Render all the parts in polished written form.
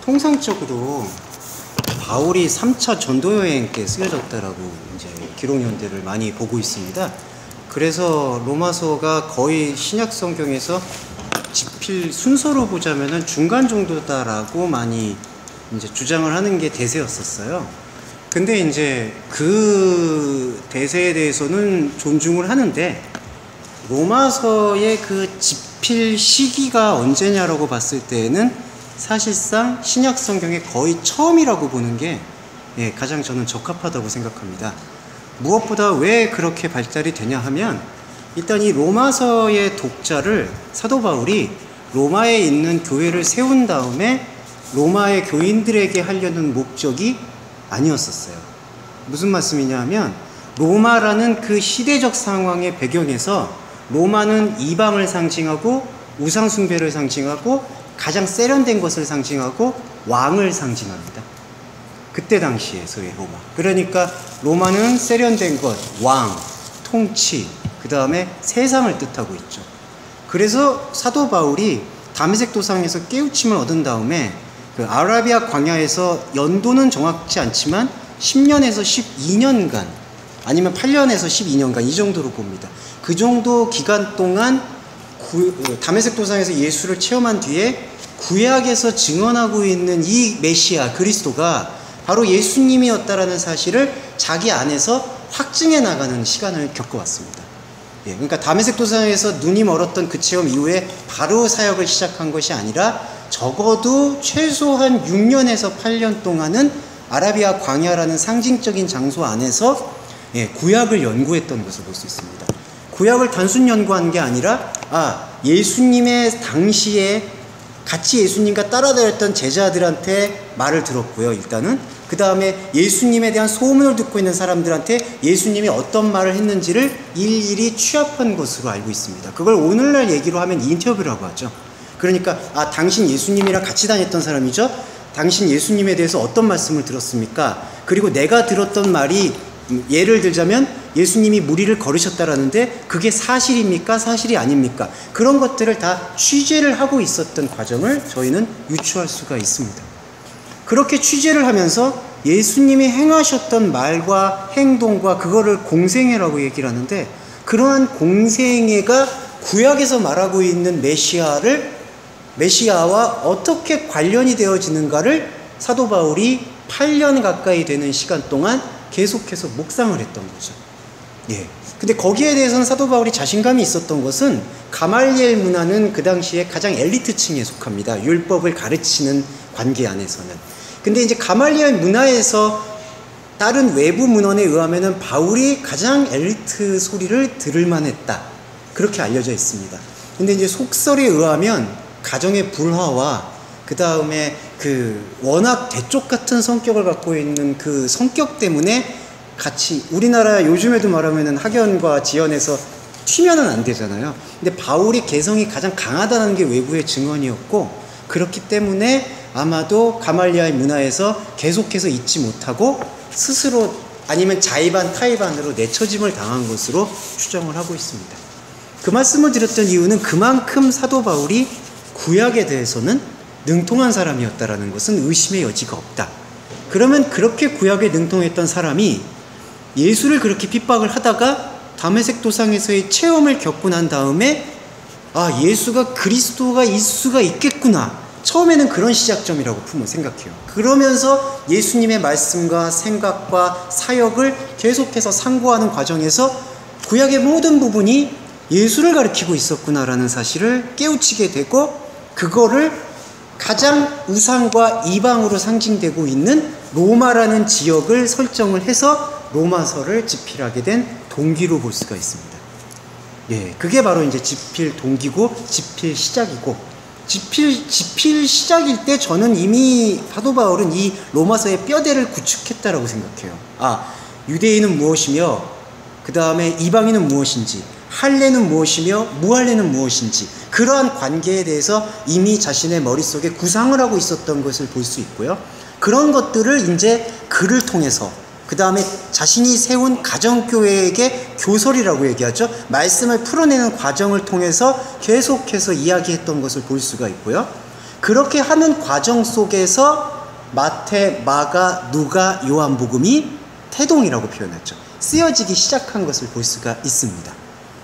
통상적으로 바울이 3차 전도 여행 때 쓰여졌다라고 이제 기록 연대를 많이 보고 있습니다. 그래서 로마서가 거의 신약 성경에서 집필 순서로 보자면은 중간 정도다라고 많이 이제 주장을 하는 게 대세였었어요. 근데 이제 그 대세에 대해서는 존중을 하는데, 로마서의 그 집필 시기가 언제냐라고 봤을 때에는 사실상 신약 성경의 거의 처음이라고 보는 게 가장 저는 적합하다고 생각합니다. 무엇보다 왜 그렇게 발달이 되냐 하면, 일단 이 로마서의 독자를 사도 바울이 로마에 있는 교회를 세운 다음에 로마의 교인들에게 하려는 목적이 아니었었어요. 무슨 말씀이냐 하면, 로마라는 그 시대적 상황의 배경에서 로마는 이방을 상징하고 우상숭배를 상징하고 가장 세련된 것을 상징하고 왕을 상징합니다. 그때 당시에서의 로마. 그러니까 로마는 세련된 것, 왕, 통치, 그 다음에 세상을 뜻하고 있죠. 그래서 사도 바울이 다메섹 도상에서 깨우침을 얻은 다음에 그 아라비아 광야에서 연도는 정확치 않지만 10년에서 12년간 아니면 8년에서 12년간 이 정도로 봅니다. 그 정도 기간 동안 다메섹 도상에서 예수를 체험한 뒤에 구약에서 증언하고 있는 이 메시아 그리스도가 바로 예수님이었다라는 사실을 자기 안에서 확증해 나가는 시간을 겪어왔습니다. 그러니까 다메섹 도상에서 눈이 멀었던 그 체험 이후에 바로 사역을 시작한 것이 아니라 적어도 최소한 6년에서 8년 동안은 아라비아 광야라는 상징적인 장소 안에서 구약을 연구했던 것을 볼 수 있습니다. 구약을 단순 연구한 게 아니라 예수님의 당시에 같이 예수님과 따라다녔던 제자들한테 말을 들었고요. 일단은 그 다음에 예수님에 대한 소문을 듣고 있는 사람들한테 예수님이 어떤 말을 했는지를 일일이 취합한 것으로 알고 있습니다. 그걸 오늘날 얘기로 하면 인터뷰라고 하죠. 그러니까 당신 예수님이랑 같이 다녔던 사람이죠. 당신 예수님에 대해서 어떤 말씀을 들었습니까? 그리고 내가 들었던 말이, 예를 들자면 예수님이 무리를 걸으셨다라는데 그게 사실입니까? 사실이 아닙니까? 그런 것들을 다 취재를 하고 있었던 과정을 저희는 유추할 수가 있습니다. 그렇게 취재를 하면서 예수님이 행하셨던 말과 행동과 그거를 공생애라고 얘기를 하는데, 그러한 공생애가 구약에서 말하고 있는 메시아와 어떻게 관련이 되어지는가를 사도 바울이 8년 가까이 되는 시간 동안 계속해서 묵상을 했던 거죠. 근데 거기에 대해서는 사도 바울이 자신감이 있었던 것은, 가말리엘 문화는 그 당시에 가장 엘리트층에 속합니다. 율법을 가르치는 관계 안에서는. 근데 이제 가말리엘 문화에서 다른 외부 문헌에 의하면은 바울이 가장 엘리트 소리를 들을 만했다, 그렇게 알려져 있습니다. 근데 이제 속설에 의하면 가정의 불화와 그 다음에 워낙 대쪽 같은 성격을 갖고 있는 그 성격 때문에 같이, 우리나라 요즘에도 말하면은 학연과 지연에서 튀면은 안 되잖아요. 근데 바울이 개성이 가장 강하다는 게 외부의 증언이었고, 그렇기 때문에 아마도 가말리엘 문화에서 계속해서 잊지 못하고 스스로 아니면 자의반 타의반으로 내처짐을 당한 것으로 추정을 하고 있습니다. 그 말씀을 드렸던 이유는 그만큼 사도 바울이 구약에 대해서는 능통한 사람이었다라는 것은 의심의 여지가 없다. 그러면 그렇게 구약에 능통했던 사람이 예수를 그렇게 핍박을 하다가 다메섹 도상에서의 체험을 겪고 난 다음에 예수가 그리스도가 있을 수가 있겠구나, 처음에는 그런 시작점이라고 생각해요. 그러면서 예수님의 말씀과 생각과 사역을 계속해서 상고하는 과정에서 구약의 모든 부분이 예수를 가리키고 있었구나라는 사실을 깨우치게 되고, 그거를 가장 우상과 이방으로 상징되고 있는 로마라는 지역을 설정을 해서 로마서를 집필하게 된 동기로 볼 수가 있습니다. 그게 바로 이제 집필 동기고 집필 시작이고, 집필 시작일 때 저는 이미 사도 바울은 이 로마서의 뼈대를 구축했다라고 생각해요. 유대인은 무엇이며, 그 다음에 이방인은 무엇인지, 할례는 무엇이며 무할례는 무엇인지, 그러한 관계에 대해서 이미 자신의 머릿속에 구상을 하고 있었던 것을 볼 수 있고요. 그런 것들을 이제 글을 통해서, 그 다음에 자신이 세운 가정교회에게 교설이라고 얘기하죠. 말씀을 풀어내는 과정을 통해서 계속해서 이야기했던 것을 볼 수가 있고요. 그렇게 하는 과정 속에서 마태, 마가, 누가, 요한복음이 태동이라고 표현하죠. 쓰여지기 시작한 것을 볼 수가 있습니다.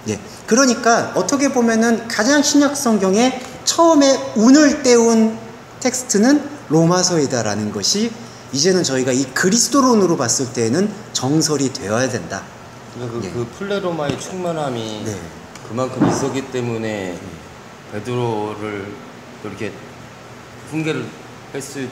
예. 그러니까 어떻게 보면은 가장 신약 성경에 처음에 운을 떼운 텍스트는 로마서이다라는 것이 이제는 저희가 이 그리스도론으로 봤을 때에는 정설이 되어야 된다. 그러니까 예. 그 플레로마의 충만함이 네. 그만큼 있었기 때문에 베드로를 이렇게 훈계를 할 수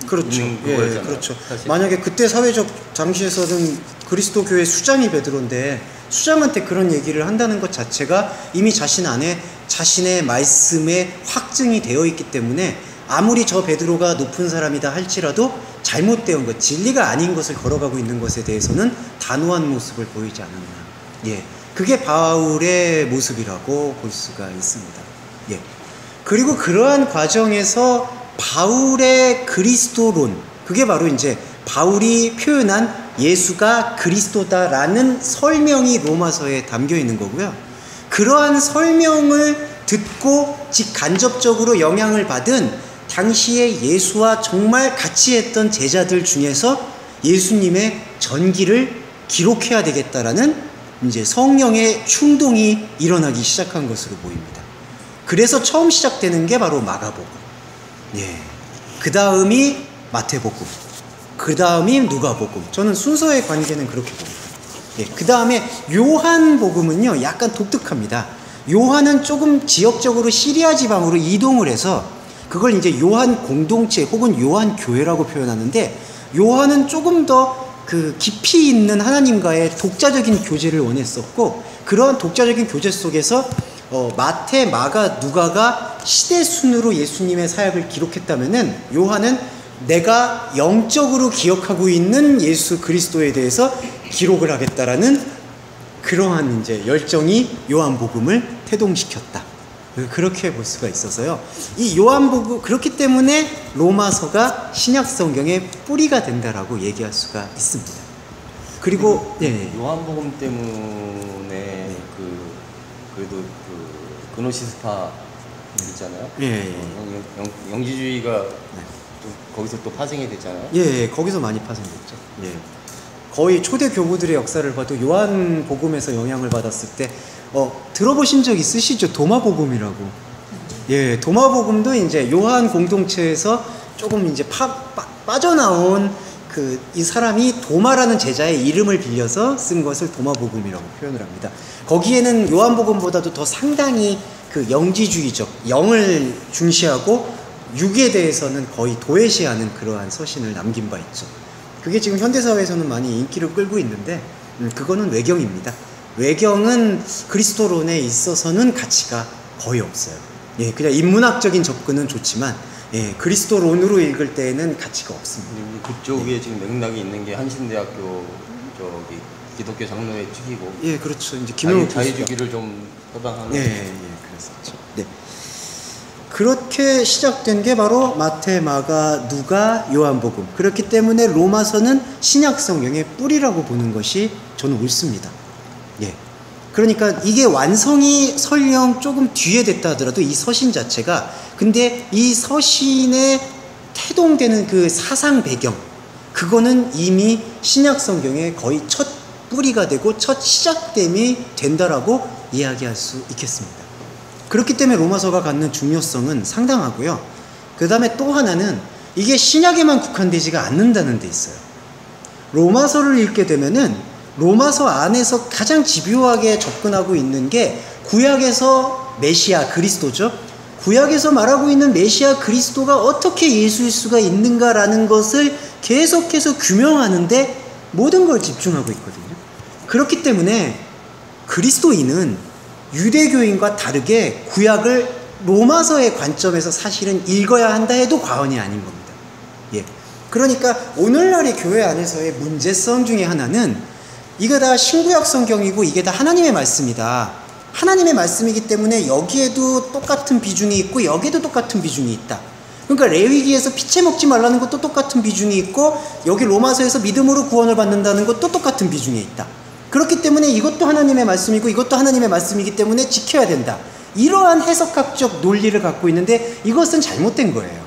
그렇죠. 있는 예, 그거였잖아요. 그렇죠. 사실. 만약에 그때 사회적 당시에서는 그리스도 교회 수장이 베드로인데 수장한테 그런 얘기를 한다는 것 자체가 이미 자신 안에 자신의 말씀에 확증이 되어 있기 때문에 아무리 저 베드로가 높은 사람이다 할지라도 잘못되은 것, 진리가 아닌 것을 걸어가고 있는 것에 대해서는 단호한 모습을 보이지 않았나. 예, 그게 바울의 모습이라고 볼 수가 있습니다. 예, 그리고 그러한 과정에서 바울의 그리스도론, 그게 바로 이제 바울이 표현한 예수가 그리스도다라는 설명이 로마서에 담겨 있는 거고요. 그러한 설명을 듣고 직간접적으로 영향을 받은 당시에 예수와 정말 같이 했던 제자들 중에서 예수님의 전기를 기록해야 되겠다라는 이제 성령의 충동이 일어나기 시작한 것으로 보입니다. 그래서 처음 시작되는 게 바로 마가복음. 예. 그 다음이 마태복음. 그 다음이 누가복음. 저는 순서의 관계는 그렇게 봅니다. 예. 그 다음에 요한복음은요, 약간 독특합니다. 요한은 조금 지역적으로 시리아 지방으로 이동을 해서 그걸 이제 요한 공동체 혹은 요한 교회라고 표현하는데, 요한은 조금 더 그 깊이 있는 하나님과의 독자적인 교제를 원했었고, 그러한 독자적인 교제 속에서 마태, 마가, 누가가 시대 순으로 예수님의 사역을 기록했다면은 요한은 내가 영적으로 기억하고 있는 예수 그리스도에 대해서 기록을 하겠다라는 그러한 이제 열정이 요한복음을 태동시켰다. 그렇게 볼 수가 있어서요. 이 요한복음, 그렇기 때문에 로마서가 신약 성경의 뿌리가 된다라고 얘기할 수가 있습니다. 그리고 네. 요한복음 때문에 네. 그래도 그노시스파 있잖아요. 예. 영지주의가 네. 또 거기서 또 파생이 됐잖아요. 예, 거기서 많이 파생됐죠. 예. 거의 초대 교부들의 역사를 봐도 요한복음에서 영향을 받았을 때 들어보신 적 있으시죠? 도마복음이라고. 예, 도마복음도 이제 요한 공동체에서 조금 이제 빠져나온 이 사람이 도마라는 제자의 이름을 빌려서 쓴 것을 도마복음이라고 표현을 합니다. 거기에는 요한복음보다도 더 상당히 그 영지주의적, 영을 중시하고 육에 대해서는 거의 도외시하는 그러한 서신을 남긴 바 있죠. 그게 지금 현대사회에서는 많이 인기를 끌고 있는데 그거는 외경입니다. 외경은 그리스도론에 있어서는 가치가 거의 없어요. 예, 그냥 인문학적인 접근은 좋지만 그리스도론으로 읽을 때에는 가치가 없습니다. 그쪽에 지금 맥락이 있는 게 한신대학교 저기 기독교 장로회 측이고. 예, 그렇죠. 이제 김영욱 자유주기를 좀 허당하는. 예, 그랬었죠. 네. 그렇게 시작된 게 바로 마태, 마가, 누가, 요한복음. 그렇기 때문에 로마서는 신약 성경의 뿌리라고 보는 것이 저는 옳습니다. 예. 그러니까 이게 완성이 설령 조금 뒤에 됐다 하더라도 이 서신 자체가, 근데 이 서신에 태동되는 그 사상 배경, 그거는 이미 신약 성경의 거의 첫 뿌리가 되고 첫 시작됨이 된다라고 이야기할 수 있겠습니다. 그렇기 때문에 로마서가 갖는 중요성은 상당하고요. 그 다음에 또 하나는 이게 신약에만 국한되지가 않는다는 데 있어요. 로마서를 읽게 되면은 로마서 안에서 가장 집요하게 접근하고 있는 게 구약에서 메시아 그리스도죠. 구약에서 말하고 있는 메시아 그리스도가 어떻게 예수일 수가 있는가라는 것을 계속해서 규명하는데 모든 걸 집중하고 있거든요. 그렇기 때문에 그리스도인은 유대교인과 다르게 구약을 로마서의 관점에서 사실은 읽어야 한다 해도 과언이 아닌 겁니다. 예. 그러니까 오늘날의 교회 안에서의 문제성 중에 하나는 이거 다 신구약 성경이고 이게 다 하나님의 말씀이다. 하나님의 말씀이기 때문에 여기에도 똑같은 비중이 있고 여기에도 똑같은 비중이 있다. 그러니까 레위기에서 피채 먹지 말라는 것도 똑같은 비중이 있고 여기 로마서에서 믿음으로 구원을 받는다는 것도 똑같은 비중이 있다. 그렇기 때문에 이것도 하나님의 말씀이고 이것도 하나님의 말씀이기 때문에 지켜야 된다. 이러한 해석학적 논리를 갖고 있는데 이것은 잘못된 거예요.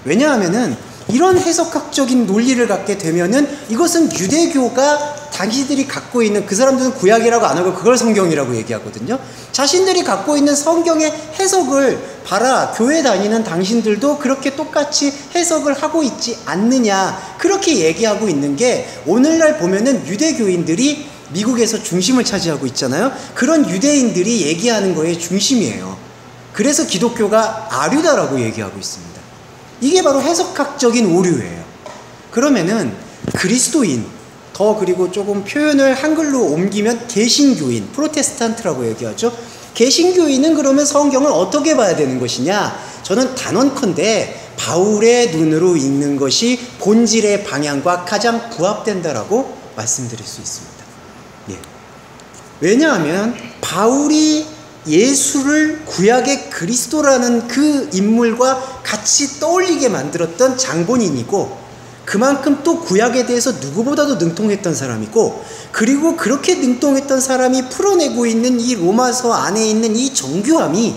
왜냐하면은 이런 해석학적인 논리를 갖게 되면은 이것은 유대교가 자기들이 갖고 있는, 그 사람들은 구약이라고 안 하고 그걸 성경이라고 얘기하거든요. 자신들이 갖고 있는 성경의 해석을 봐라, 교회 다니는 당신들도 그렇게 똑같이 해석을 하고 있지 않느냐, 그렇게 얘기하고 있는 게 오늘날 보면은 유대교인들이 미국에서 중심을 차지하고 있잖아요. 그런 유대인들이 얘기하는 거의 중심이에요. 그래서 기독교가 아류다라고 얘기하고 있습니다. 이게 바로 해석학적인 오류예요. 그러면은 그리스도인, 더 그리고 조금 표현을 한글로 옮기면 개신교인, 프로테스탄트라고 얘기하죠. 개신교인은 그러면 성경을 어떻게 봐야 되는 것이냐? 저는 단언컨대 바울의 눈으로 읽는 것이 본질의 방향과 가장 부합된다라고 말씀드릴 수 있습니다. 예. 왜냐하면 바울이 예수를 구약의 그리스도라는 그 인물과 같이 떠올리게 만들었던 장본인이고, 그만큼 또 구약에 대해서 누구보다도 능통했던 사람이고, 그리고 그렇게 능통했던 사람이 풀어내고 있는 이 로마서 안에 있는 이 정교함이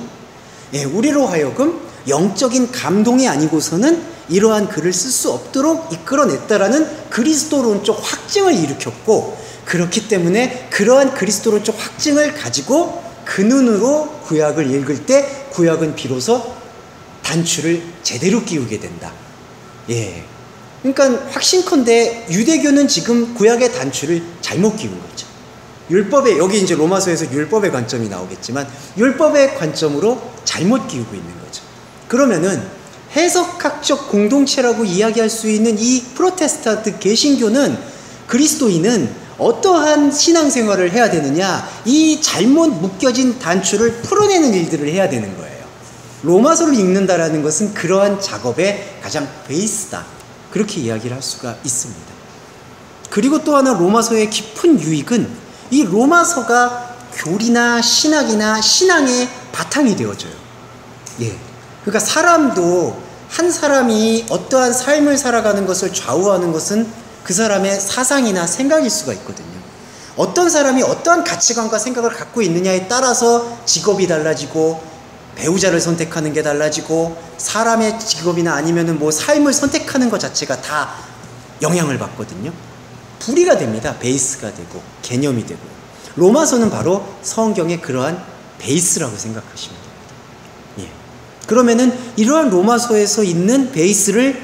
우리로 하여금 영적인 감동이 아니고서는 이러한 글을 쓸 수 없도록 이끌어냈다라는 그리스도론적 확증을 일으켰고, 그렇기 때문에 그러한 그리스도론적 확증을 가지고 그 눈으로 구약을 읽을 때 구약은 비로소 단추를 제대로 끼우게 된다. 예. 그러니까 확신컨대 유대교는 지금 구약의 단추를 잘못 끼운 거죠. 율법의, 여기 이제 로마서에서 율법의 관점이 나오겠지만 율법의 관점으로 잘못 끼우고 있는 거죠. 그러면은 해석학적 공동체라고 이야기할 수 있는 이 프로테스탄트 개신교는, 그리스도인은 어떠한 신앙생활을 해야 되느냐, 이 잘못 묶여진 단추를 풀어내는 일들을 해야 되는 거예요. 로마서를 읽는다라는 것은 그러한 작업의 가장 베이스다, 그렇게 이야기를 할 수가 있습니다. 그리고 또 하나 로마서의 깊은 유익은 이 로마서가 교리나 신학이나 신앙의 바탕이 되어져요. 예. 그러니까 사람도, 한 사람이 어떠한 삶을 살아가는 것을 좌우하는 것은 그 사람의 사상이나 생각일 수가 있거든요. 어떤 사람이 어떠한 가치관과 생각을 갖고 있느냐에 따라서 직업이 달라지고, 배우자를 선택하는 게 달라지고, 사람의 직업이나 아니면은 뭐 삶을 선택하는 것 자체가 다 영향을 받거든요. 부리가 됩니다. 베이스가 되고 개념이 되고. 로마서는 바로 성경의 그러한 베이스라고 생각하시면 됩니다. 예. 그러면은 이러한 로마서에서 있는 베이스를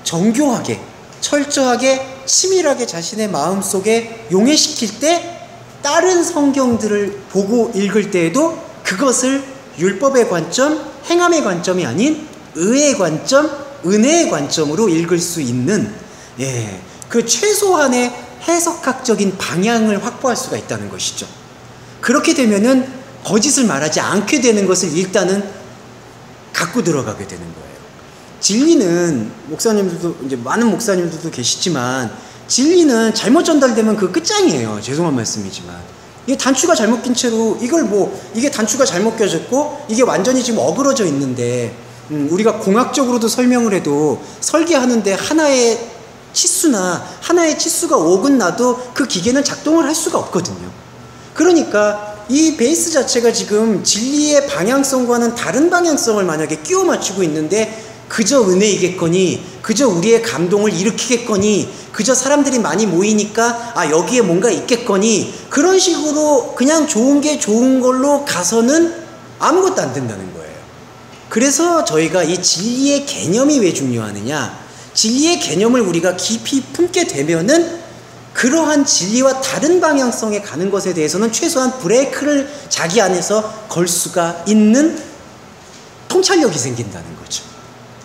정교하게, 철저하게, 치밀하게 자신의 마음속에 용해시킬 때 다른 성경들을 보고 읽을 때에도 그것을 율법의 관점, 행함의 관점이 아닌 의의 관점, 은혜의 관점으로 읽을 수 있는, 그 최소한의 해석학적인 방향을 확보할 수가 있다는 것이죠. 그렇게 되면은 거짓을 말하지 않게 되는 것을 일단은 갖고 들어가게 되는 거예요. 진리는, 목사님들도, 이제 많은 목사님들도 계시지만, 진리는 잘못 전달되면 그 끝장이에요. 죄송한 말씀이지만. 이게 단추가 잘못 낀 채로, 이걸 이게 단추가 잘못 껴졌고, 이게 완전히 지금 어그러져 있는데, 우리가 공학적으로도 설명을 해도 설계하는데 하나의 치수가 어긋나도 그 기계는 작동을 할 수가 없거든요. 그러니까 이 베이스 자체가 지금 진리의 방향성과는 다른 방향성을 만약에 끼워 맞추고 있는데, 그저 은혜이겠거니, 그저 우리의 감동을 일으키겠거니, 그저 사람들이 많이 모이니까 여기에 뭔가 있겠거니, 그런 식으로 그냥 좋은 게 좋은 걸로 가서는 아무것도 안 된다는 거예요. 그래서 저희가 이 진리의 개념이 왜 중요하느냐, 진리의 개념을 우리가 깊이 품게 되면은 그러한 진리와 다른 방향성에 가는 것에 대해서는 최소한 브레이크를 자기 안에서 걸 수가 있는 통찰력이 생긴다는 거죠.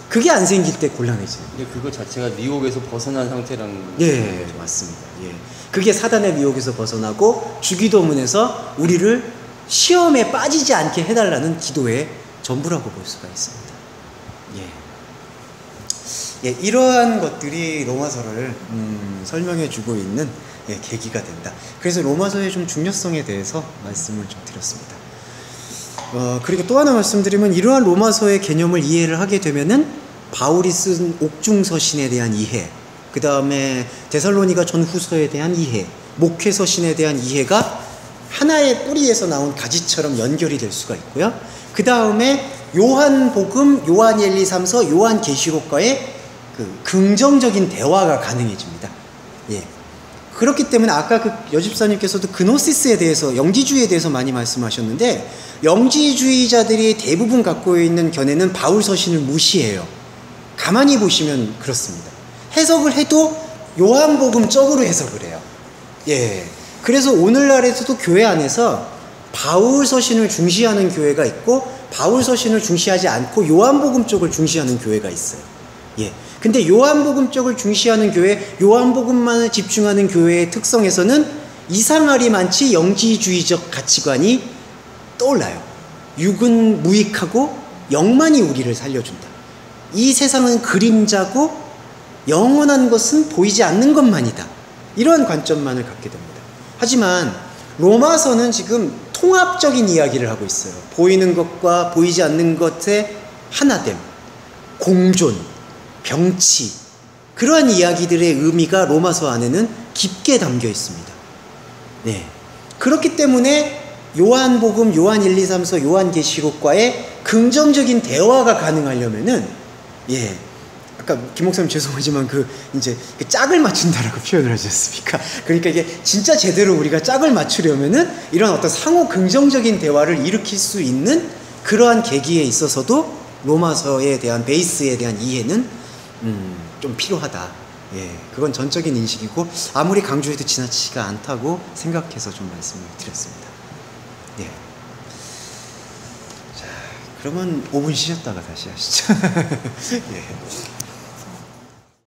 그게 안 생길 때 곤란해지는 거예요. 근데 그거 자체가 미혹에서 벗어난 상태라는. 예, 맞습니다. 예. 그게 사단의 미혹에서 벗어나고 주기도문에서 우리를 시험에 빠지지 않게 해달라는 기도의 전부라고 볼 수가 있습니다. 예. 예, 이러한 것들이 로마서를 설명해주고 있는 계기가 된다. 그래서 로마서의 좀 중요성에 대해서 말씀을 좀 드렸습니다. 그리고 또 하나 말씀드리면, 이러한 로마서의 개념을 이해를 하게 되면은 바울이 쓴 옥중서신에 대한 이해, 그 다음에 데살로니가 전후서에 대한 이해, 목회서신에 대한 이해가 하나의 뿌리에서 나온 가지처럼 연결이 될 수가 있고요. 그 다음에 요한복음, 요한 1, 2, 3서, 요한 계시록과의 그 긍정적인 대화가 가능해집니다. 예. 그렇기 때문에 아까 그 여집사님께서도 그노시스에 대해서, 영지주의에 대해서 많이 말씀하셨는데, 영지주의자들이 대부분 갖고 있는 견해는 바울 서신을 무시해요. 가만히 보시면 그렇습니다. 해석을 해도 요한복음 쪽으로 해석을 해요. 예. 그래서 오늘날에서도 교회 안에서 바울 서신을 중시하는 교회가 있고, 바울 서신을 중시하지 않고 요한복음 쪽을 중시하는 교회가 있어요. 예. 근데 요한복음 쪽을 중시하는 교회, 요한복음만을 집중하는 교회의 특성에서는 이상하리 많지 영지주의적 가치관이 떠올라요. 육은 무익하고 영만이 우리를 살려준다. 이 세상은 그림자고 영원한 것은 보이지 않는 것만이다. 이러한 관점만을 갖게 됩니다. 하지만 로마서는 지금 통합적인 이야기를 하고 있어요. 보이는 것과 보이지 않는 것의 하나됨, 공존, 병치, 그러한 이야기들의 의미가 로마서 안에는 깊게 담겨 있습니다. 네. 그렇기 때문에 요한복음, 요한 1, 2, 3서, 요한계시록과의 긍정적인 대화가 가능하려면은, 예. 아까 김 목사님 죄송하지만 이제 짝을 맞춘다라고 표현을 하셨습니까? 그러니까 이게 진짜 제대로 우리가 짝을 맞추려면은 이런 어떤 상호 긍정적인 대화를 일으킬 수 있는 그러한 계기에 있어서도 로마서에 대한 베이스에 대한 이해는 좀 필요하다. 예, 그건 전적인 인식이고 아무리 강조해도 지나치지가 않다고 생각해서 좀 말씀을 드렸습니다. 예. 자, 그러면 5분 쉬셨다가 다시 하시죠. 예.